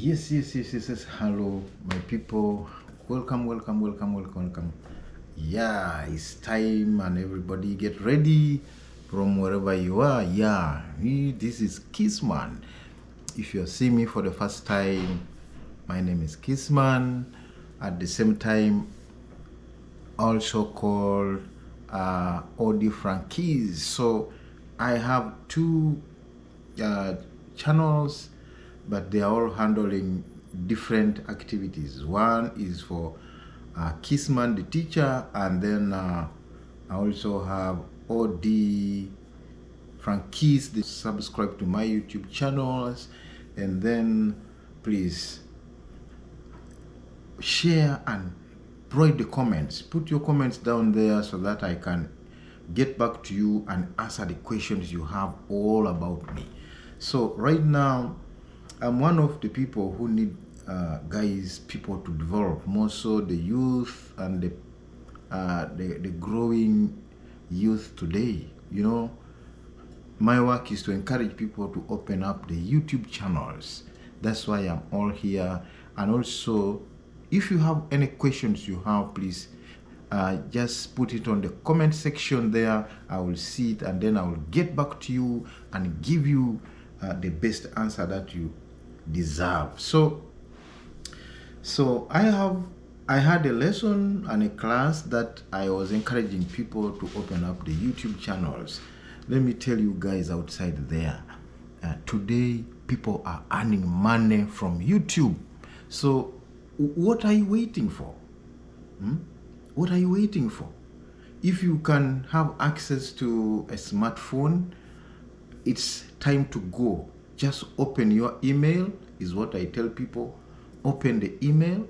Yes. Hello, my people. Welcome. Yeah, it's time, and everybody get ready from wherever you are. Yeah, this is Kissman. If you're seeing me for the first time, my name is Kissman. At the same time, also called Audio Frankies. So I have two channels, but they are all handling different activities. One is for Kissman the teacher, and then I also have OD Frankies. They subscribe to my YouTube channels, and then please share and write the comments. Put your comments down there so that I can get back to you and answer the questions you have all about me. So right now, I'm one of the people who need people to develop, more so the youth and the growing youth today. You know, my work is to encourage people to open up the YouTube channels. That's why I'm all here. And also, if you have any questions you have, please just put it on the comment section there. I will see it, and then I will get back to you and give you the best answer that you deserve. So I had a lesson and a class that I was encouraging people to open up the YouTube channels. Let me tell you guys outside there, today people are earning money from YouTube. So what are you waiting for? What are you waiting for? If you can have access to a smartphone, it's time to go. Just open your email, is what I tell people. Open the email.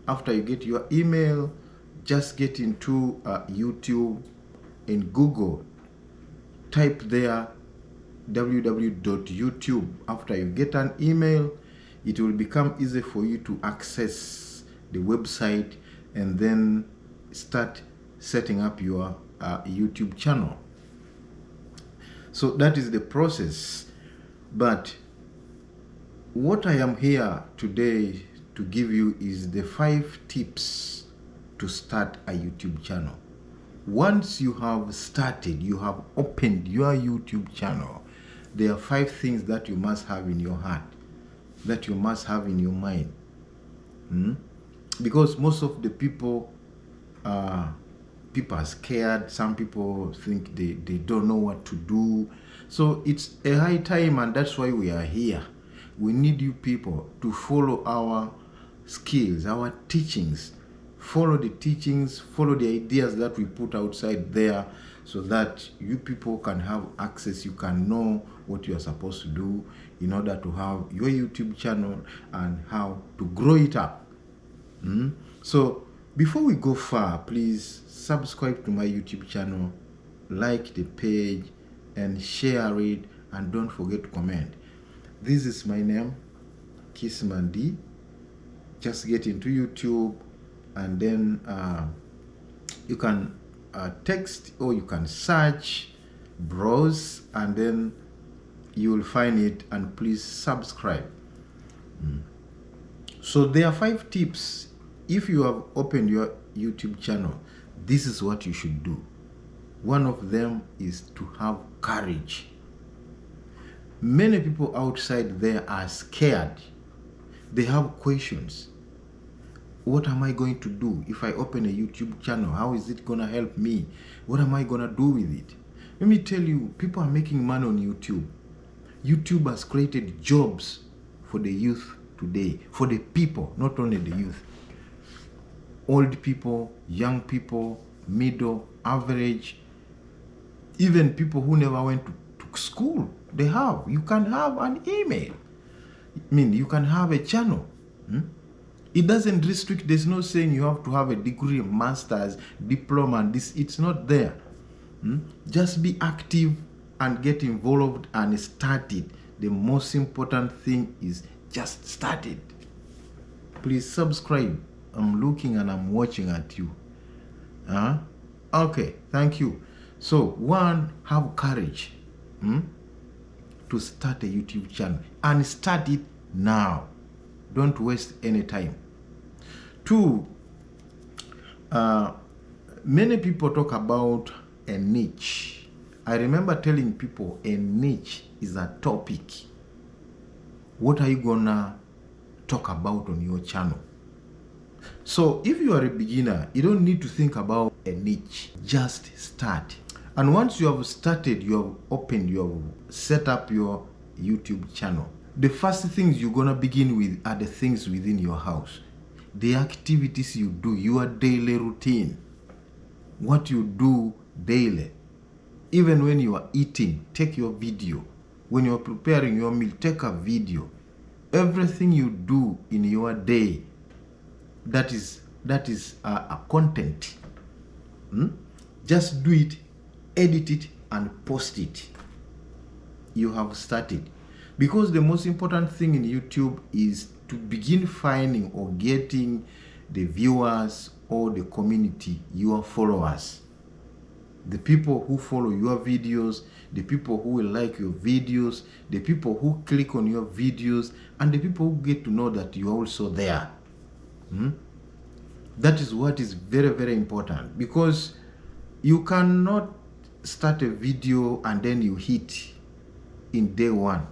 After you get your email, just get into YouTube and Google. Type there www.youtube. After you get an email, it will become easy for you to access the website and then start setting up your YouTube channel. So that is the process. But what I am here today to give you is the 5 tips to start a YouTube channel. Once you have started, you have opened your YouTube channel, there are 5 things that you must have in your heart, that you must have in your mind. Because most of the people are scared. Some people think they don't know what to do. So it's a high time, and that's why we are here. We need you people to follow our skills, our teachings. Follow the teachings, follow the ideas that we put outside there, so that you people can have access. You can know what you are supposed to do in order to have your YouTube channel and how to grow it up. So before we go far, please subscribe to my YouTube channel, like the page, and share it, and don't forget to comment. This is my name, Kissman D. Just get into YouTube, and then you can text, or you can search, browse, and then you will find it, and please subscribe. So there are 5 tips. If you have opened your YouTube channel, this is what you should do. One of them is to have courage. Many people outside there are scared. They have questions. What am I going to do if I open a YouTube channel? How is it going to help me? What am I going to do with it? Let me tell you, people are making money on YouTube. YouTube has created jobs for the youth today, for the people, not only the youth. Old people, young people, middle, average, even people who never went to school, they have. You can have an email. You can have a channel. It doesn't restrict. There's no saying you have to have a degree, master's, diploma, and this. It's not there. Just be active and get involved and start it. The most important thing is just start it. Please subscribe. I'm looking and I'm watching at you. Okay, thank you. So, 1, have courage to start a YouTube channel, and start it now. Don't waste any time. Two, many people talk about a niche. I remember telling people a niche is a topic. What are you gonna talk about on your channel? So if you are a beginner, you don't need to think about a niche. Just start. And once you have started, you have opened, you have set up your YouTube channel, the first things you're gonna begin with are the things within your house. The activities you do, your daily routine, what you do daily. Even when you are eating, take your video. When you're preparing your meal, take a video. Everything you do in your day, that is a content. Just do it, edit it, and post it. You have started. Because the most important thing in YouTube is to begin finding or getting the viewers or the community, your followers. The people who follow your videos, the people who will like your videos, the people who click on your videos, and the people who get to know that you're also there. That is what is very, very important, because you cannot start a video and then you hit in day one.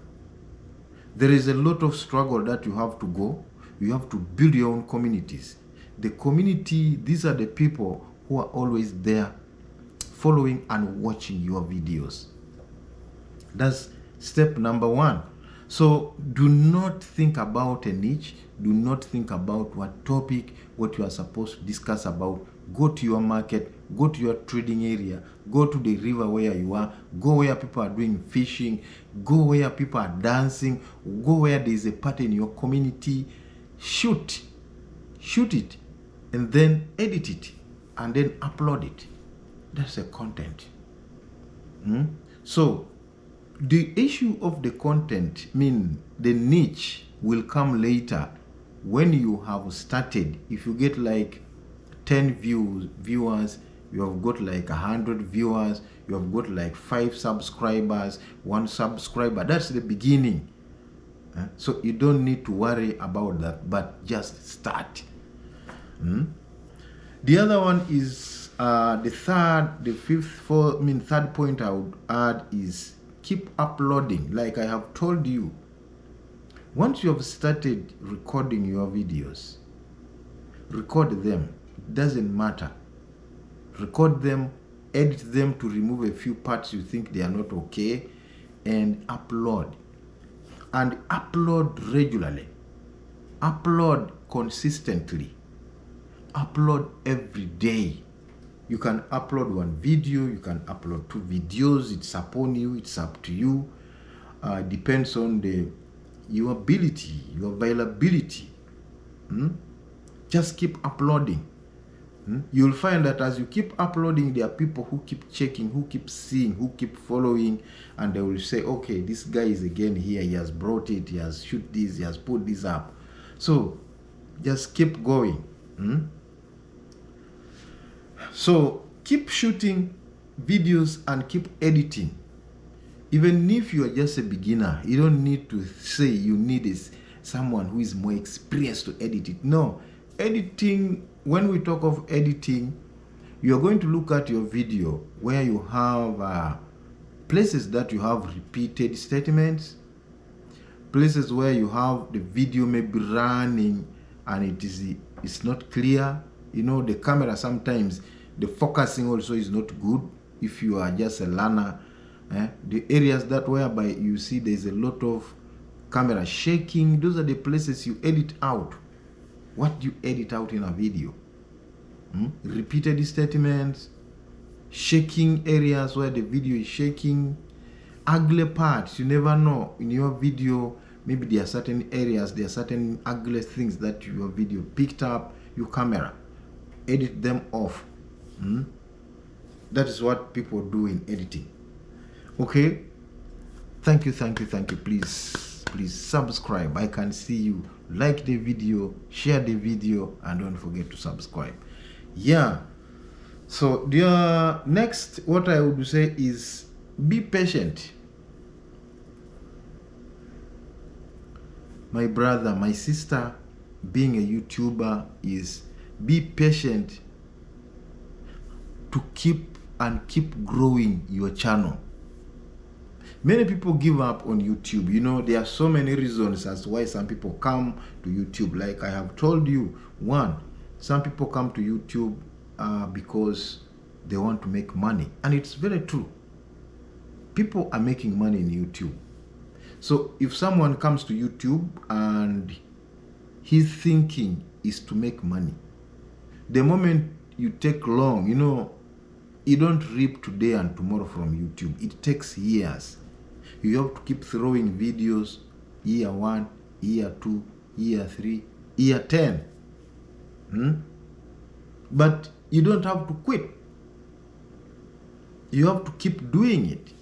There is a lot of struggle that you have to go. You have to build your own communities. The community, these are the people who are always there following and watching your videos. That's step number one. So do not think about a niche. Do not think about what topic, what you are supposed to discuss about. Go to your market, go to your trading area, go to the river where you are, go where people are doing fishing, go where people are dancing, go where there is a party in your community. Shoot it, and then edit it, and then upload it. That's a content. So the issue of the content, the niche, will come later when you have started. If you get like 10 viewers, you have got like 100 viewers, you have got like 5 subscribers, 1 subscriber. That's the beginning. So you don't need to worry about that, but just start. The other one is third point I would add is keep uploading. Like I have told you, once you have started recording your videos, record them. It doesn't matter. Record them, edit them to remove a few parts you think they are not okay, and upload. And upload regularly. Upload consistently. Upload every day. You can upload 1 video, you can upload 2 videos. It's upon you, it's up to you. Depends on your ability, your availability. Just keep uploading. You'll find that as you keep uploading, there are people who keep checking, who keep seeing, who keep following, and they will say, okay, this guy is again here, he has brought it, he has shoot this, he has put this up. So just keep going. So keep shooting videos and keep editing. Even if you are just a beginner, you don't need to say you need someone who is more experienced to edit it. No, editing, when we talk of editing, you are going to look at your video where you have places that you have repeated statements, places where you have the video maybe running and it's not clear. You know, the camera sometimes, the focusing also is not good if you are just a learner. The areas that whereby you see there's a lot of camera shaking, those are the places you edit out. What do you edit out in a video? Repeated statements, shaking areas where the video is shaking, ugly parts. You never know in your video, maybe there are certain areas, there are certain ugly things that your video picked up. Your camera, edit them off. That is what people do in editing. Okay, thank you. Please subscribe. I can see you. Like the video, share the video, and don't forget to subscribe. Yeah, so the next, what I would say is be patient. My brother, my sister, being a YouTuber is be patient to keep growing your channel. Many people give up on YouTube. You know, there are so many reasons as to why some people come to YouTube. Like I have told you, one, some people come to YouTube because they want to make money. And it's very true. People are making money in YouTube. So if someone comes to YouTube and his thinking is to make money, the moment you take long, you know, you don't reap today and tomorrow from YouTube. It takes years. You have to keep throwing videos, year 1, year 2, year 3, year 10. But you don't have to quit. You have to keep doing it.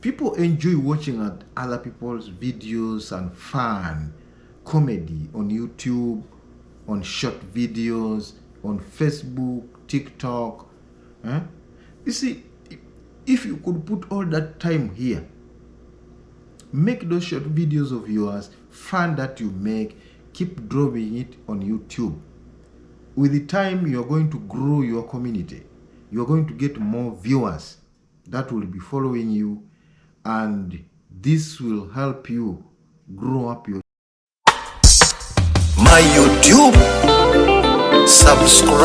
People enjoy watching at other people's videos and fun, comedy on YouTube, on short videos, on Facebook, TikTok. You see, if you could put all that time here, make those short videos of yours, fun that you make, keep dropping it on YouTube. With the time, you are going to grow your community. You are going to get more viewers that will be following you, and this will help you grow up your my YouTube. Subscribe.